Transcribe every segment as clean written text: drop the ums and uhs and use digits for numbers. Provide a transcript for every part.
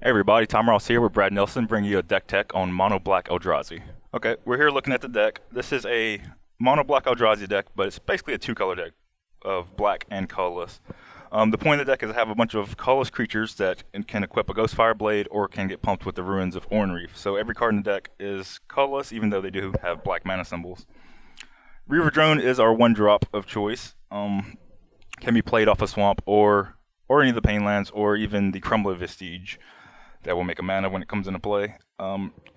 Hey everybody, Tom Ross here with Brad Nelson bringing you a deck tech on Mono Black Eldrazi. Okay, we're here looking at the deck. This is a Mono Black Eldrazi deck, but it's basically a two-color deck of black and colorless. The point of the deck is to have a bunch of colorless creatures that can equip a Ghostfire Blade or can get pumped with the Ruins of Oran-Reef. So every card in the deck is colorless, even though they do have black mana symbols. Reaver Drone is our one-drop of choice. Can be played off a swamp or any of the Pain lands or even the Crumbler Vestige. That will make a mana when it comes into play.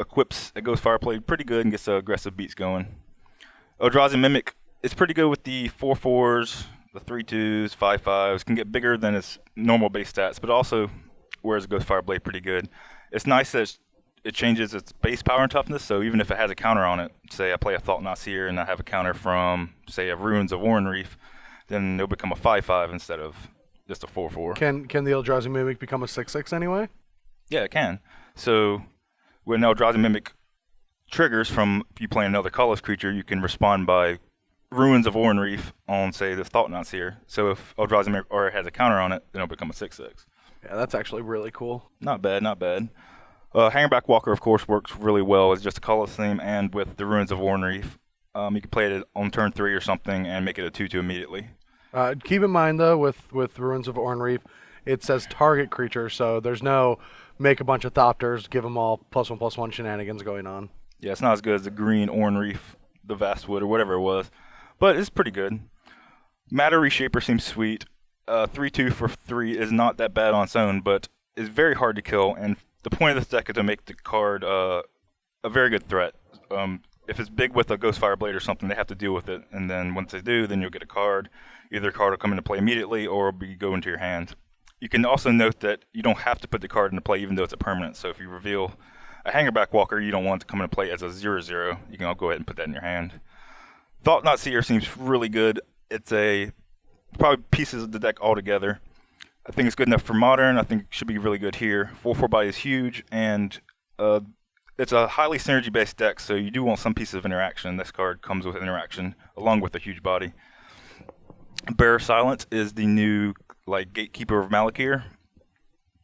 Equips a Ghostfire Blade pretty good and gets the aggressive beats going. Eldrazi Mimic is pretty good with the 4/4s, the 3/2s, 5/5s. Can get bigger than its normal base stats, but also wears a Ghostfire Blade pretty good. It's nice that it changes its base power and toughness, so even if it has a counter on it, say I play a Thought-Knot Seer and I have a counter from, say, a Ruins of Oran-Reef, then it'll become a 5/5 instead of just a 4/4. Can the Eldrazi Mimic become a 6/6 anyway? Yeah, it can. So when Eldrazi Mimic triggers from you playing another colorless creature, you can respond by Ruins of Oran-Reef on, say, the Thought-Knot Seer. So if Eldrazi Mimic already has a counter on it, then it'll become a 6/6. Yeah, that's actually really cool. Not bad, not bad. Hangerback Walker, of course, works really well as just a colorless theme and with the Ruins of Oran-Reef. You can play it on turn 3 or something and make it a 2/2 immediately. Keep in mind, though, with Ruins of Oran-Reef, it says target creature, so there's no make a bunch of Thopters, give them all +1/+1 shenanigans going on. Yeah, it's not as good as the green Oran-Reef, the Vastwood, or whatever it was, but it's pretty good. Matter Reshaper seems sweet. 3/2 for 3 is not that bad on its own, but is very hard to kill, and the point of this deck is to make the card a very good threat. If it's big with a Ghostfire Blade or something, they have to deal with it, and then once they do, then you'll get a card. Either a card will come into play immediately or go into your hand. You can also note that you don't have to put the card into play even though it's a permanent. So if you reveal a Hangerback Walker, you don't want it to come into play as a 0/0. You can go ahead and put that in your hand. Thought-Knot Seer seems really good. It's probably pieces of the deck all together. I think it's good enough for Modern. I think it should be really good here. 4/4 body is huge, and it's a highly synergy-based deck, so you do want some pieces of interaction. This card comes with interaction along with a huge body. Bearer Silence is the new Gatekeeper of Malakir.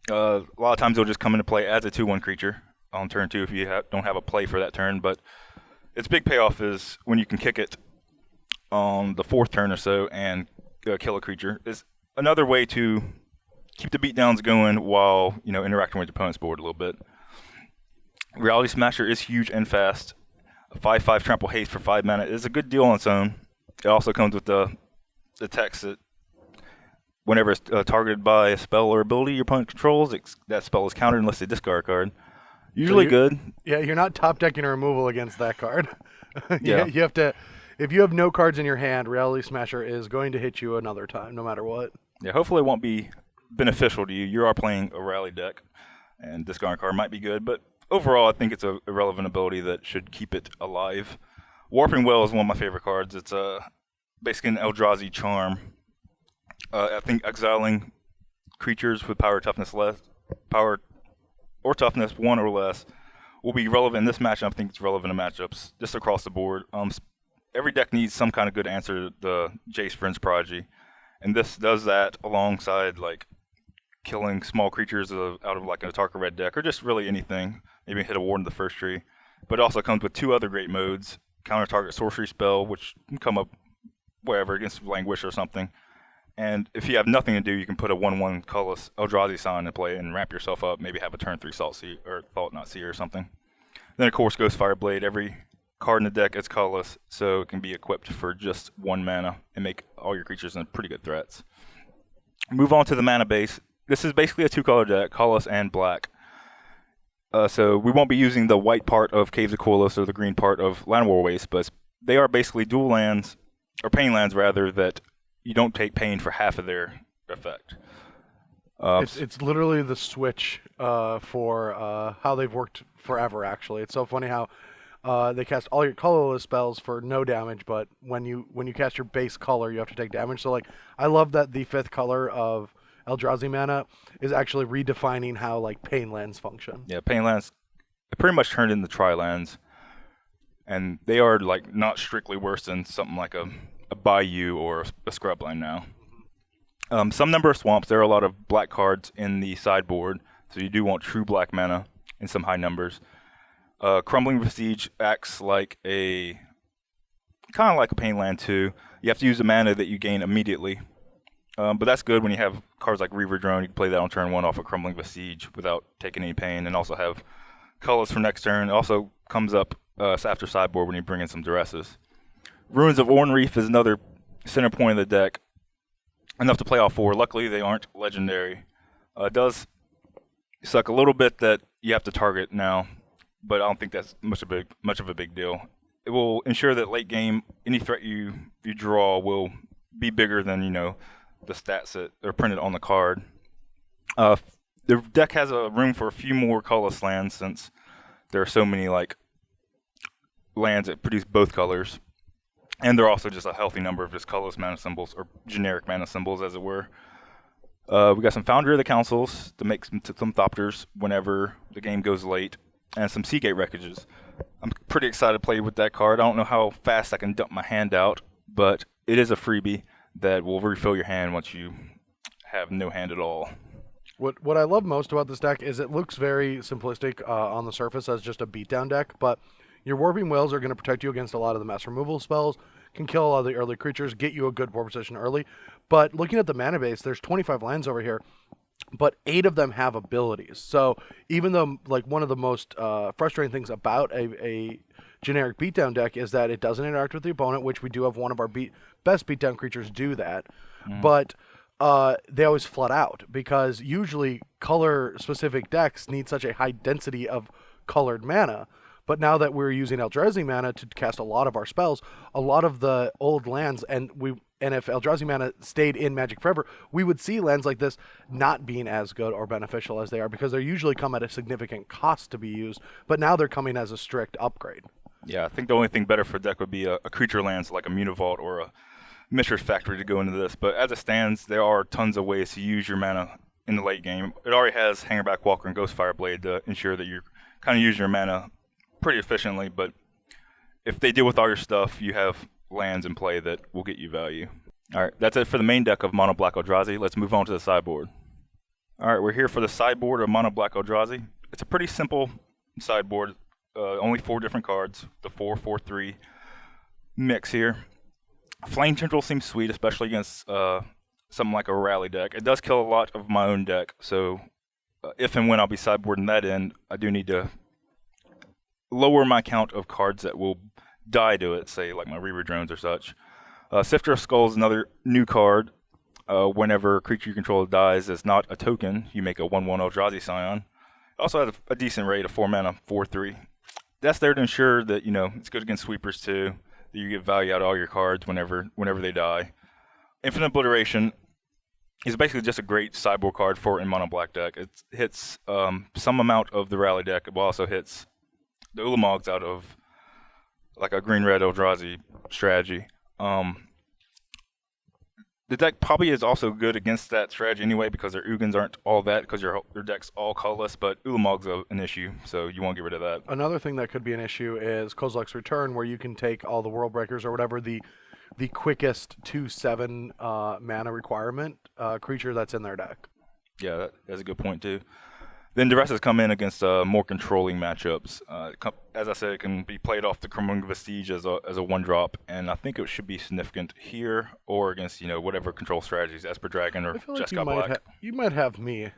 A lot of times it'll just come into play as a 2/1 creature on turn 2 if you don't have a play for that turn, but its big payoff is when you can kick it on the 4th turn or so and kill a creature. Is another way to keep the beatdowns going while interacting with your opponent's board a little bit. Reality Smasher is huge and fast. A 5/5 Trample Haste for 5 mana is a good deal on its own. It also comes with the text that whenever it's targeted by a spell or ability your opponent controls, that spell is countered unless they discard a card. Usually good. Yeah, you're not top decking a removal against that card. Yeah. You have to. If you have no cards in your hand, Reality Smasher is going to hit you another time, no matter what. Yeah, hopefully it won't be beneficial to you. You are playing a rally deck, and discarding a card might be good, but overall I think it's a relevant ability that should keep it alive. Warping Well is one of my favorite cards. It's basically an Eldrazi charm. I think exiling creatures with power or toughness 1 or less will be relevant in this matchup. I think it's relevant in matchups just across the board. Every deck needs some kind of good answer to the Jace Friends Prodigy, and this does that alongside killing small creatures out of an Atarka red deck or just really anything. Maybe hit a ward in the first tree, but it also comes with 2 other great modes: counter target sorcery spell, which can come up wherever against Languish or something. And if you have nothing to do, you can put a 1/1 colorless Eldrazi Sign in play and ramp yourself up, maybe have a turn 3 Thought-Knot Seer or something. Then, of course, Ghostfire Blade. Every card in the deck is colorless, so it can be equipped for just 1 mana and make all your creatures into pretty good threats. Move on to the mana base. This is basically a 2-color deck, colorless and black. So we won't be using the white part of Caves of Koilos or the green part of Llanowar Waste, but they are basically dual lands, or pain lands rather, that you don't take pain for half of their effect. It's literally the switch for how they've worked forever, actually. It's so funny how they cast all your colorless spells for no damage, but when you cast your base color, you have to take damage. So I love that the 5th color of Eldrazi mana is actually redefining how pain lands function. Yeah, pain lands pretty much turned into tri-lands, and they are not strictly worse than something like a Bayou or a Scrubline now. Some number of swamps. There are a lot of black cards in the sideboard so you do want true black mana in some high numbers. Crumbling Prestige acts like a kind of like a pain land too. You have to use the mana that you gain immediately, but that's good when you have cards like Reaver Drone. You can play that on turn 1 off of Crumbling Prestige without taking any pain, and also have colors for next turn. It also comes up after sideboard when you bring in some Duresses. Ruins of Ornreef is another center point of the deck. Enough to play all 4. Luckily, they aren't legendary. It does suck a little bit that you have to target now, but I don't think that's much of a big deal. It will ensure that late game, any threat you draw will be bigger than the stats that are printed on the card. The deck has a room for a few more colorless lands since there are so many lands that produce both colors, and there are also just a healthy number of just colorless mana symbols, or generic mana symbols, as it were. We got some Foundry of the Councils to make some Thopters whenever the game goes late, and some Seagate Wreckages. I'm pretty excited to play with that card. I don't know how fast I can dump my hand out, but it is a freebie that will refill your hand once you have no hand at all. What I love most about this deck is it looks very simplistic on the surface as just a beatdown deck, but your Warping Whales are going to protect you against a lot of the mass removal spells, can kill a lot of the early creatures, get you a good board position early. But looking at the mana base, there's 25 lands over here, but 8 of them have abilities. So even though one of the most frustrating things about a generic beatdown deck is that it doesn't interact with the opponent, which we do have one of our best beatdown creatures do that, but they always flood out because usually color-specific decks need such a high density of colored mana. But now that we're using Eldrazi mana to cast a lot of our spells, a lot of the old lands, and if Eldrazi mana stayed in Magic forever, we would see lands like this not being as good or beneficial as they are because they usually come at a significant cost to be used, but now they're coming as a strict upgrade. Yeah, I think the only thing better for deck would be a creature lands like a Mutavault or a Mishra's Factory to go into this, but as it stands, there are tons of ways to use your mana in the late game. It already has Hangerback Walker and Ghostfire Blade to ensure that you're kind of using your mana pretty efficiently, but if they deal with all your stuff, you have lands in play that will get you value. Alright, that's it for the main deck of Mono Black Eldrazi. Let's move on to the sideboard. Alright, we're here for the sideboard of Mono Black Eldrazi. It's a pretty simple sideboard, only 4 different cards, the 4-4-3 mix here. Flame Tendril seems sweet, especially against something like a rally deck. It does kill a lot of my own deck, so if and when I'll be sideboarding that in, I do need to lower my count of cards that will die to it, say like my Reaver Drones or such. Sifter of Skulls is another new card. Whenever a creature you control dies as not a token, you make a 1/1 Eldrazi Scion. It also has a decent rate of 4 mana, 4/3. That's there to ensure that it's good against sweepers too. That you get value out of all your cards whenever they die. Infinite Obliteration is basically just a great sideboard card for in mono black deck. It hits some amount of the rally deck. It also hits the Ulamogs out of like a green-red Eldrazi strategy. The deck probably is also good against that strategy anyway because their Ugins aren't all that because your deck's all colorless, but Ulamog's an issue, so you won't get rid of that. Another thing that could be an issue is Kozilek's Return, where you can take all the World Breakers or whatever the quickest 2/7 mana requirement creature that's in their deck. Yeah, that's a good point too. Then Duresses come in against more controlling matchups. As I said, it can be played off the Crumbling Vestige as a 1-drop, and I think it should be significant here or against whatever control strategies, Esper Dragon or Jeskai Black. You might have me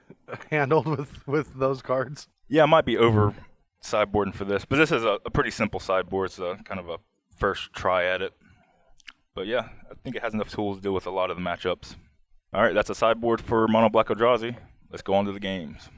handled with those cards. Yeah, I might be over sideboarding for this, but this is a pretty simple sideboard. It's kind of a first try at it. But yeah, I think it has enough tools to deal with a lot of the matchups. All right, that's a sideboard for Mono Black Eldrazi. Let's go on to the games.